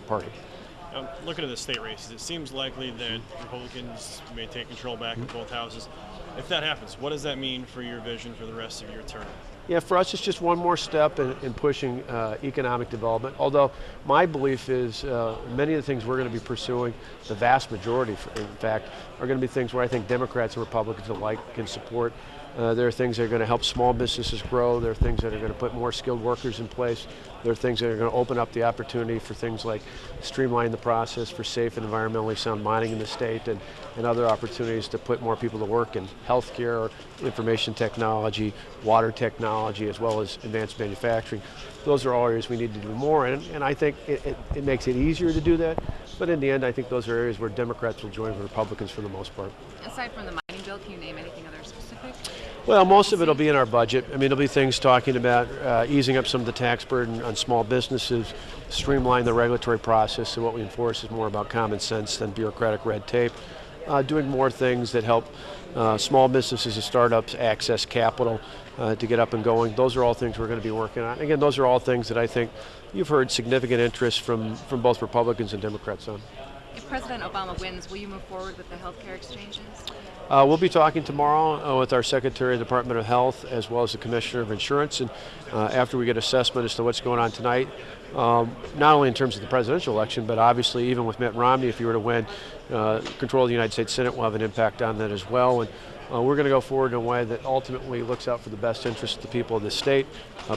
party. Looking at the state races, it seems likely that Republicans may take control back in both houses. If that happens, what does that mean for your vision for the rest of your term? Yeah, for us, it's just one more step in pushing economic development. Although my belief is many of the things we're going to be pursuing, the vast majority, in fact, are going to be things where I think Democrats and Republicans alike can support. There are things that are going to help small businesses grow. There are things that are going to put more skilled workers in place. There are things that are going to open up the opportunity for things like streamline the process for safe and environmentally sound mining in the state, and other opportunities to put more people to work in healthcare, information technology, water technology, as well as advanced manufacturing. Those are all areas we need to do more in, and I think it makes it easier to do that. But in the end, I think those are areas where Democrats will join with Republicans for the most part. Aside from the mining bill, can you name anything other specific? Well, most of it will be in our budget. I mean, there'll be things talking about easing up some of the tax burden on small businesses, streamline the regulatory process so what we enforce is more about common sense than bureaucratic red tape, doing more things that help small businesses and startups access capital to get up and going. Those are all things we're going to be working on. Again, those are all things that I think you've heard significant interest from both Republicans and Democrats on. If President Obama wins, will you move forward with the healthcare exchanges? We'll be talking tomorrow with our Secretary of the Department of Health as well as the Commissioner of Insurance, and after we get assessment as to what's going on tonight, not only in terms of the presidential election, but obviously even with Mitt Romney, if he were to win, control of the United States Senate will have an impact on that as well. And we're going to go forward in a way that ultimately looks out for the best interests of the people of the state,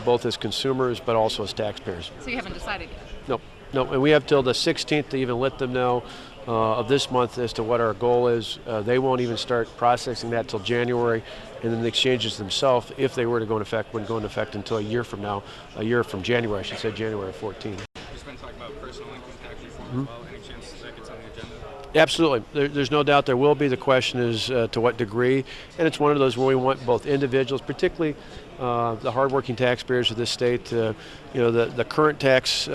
both as consumers but also as taxpayers. So you haven't decided yet? No, and we have till the 16th to even let them know of this month as to what our goal is. They won't even start processing that till January, and then the exchanges themselves, if they were to go into effect, wouldn't go into effect until a year from now, a year from January, I should say, January 14. There's been talk about personal income tax reform as well. Any chance that gets on the agenda? Absolutely. There's no doubt there will be. The question is to what degree, and it's one of those where we want both individuals, particularly the hardworking taxpayers of this state. The current tax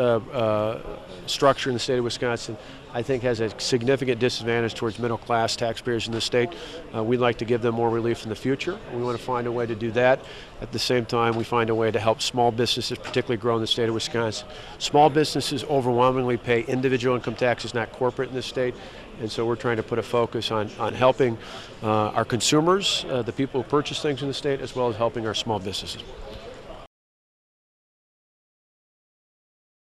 structure in the state of Wisconsin, I think, has a significant disadvantage towards middle-class taxpayers in the state. We'd like to give them more relief in the future. We want to find a way to do that. At the same time, we find a way to help small businesses, particularly grow in the state of Wisconsin. Small businesses overwhelmingly pay individual income taxes, not corporate, in this state. And so we're trying to put a focus on helping our consumers, the people who purchase things in the state, as well as helping our small businesses.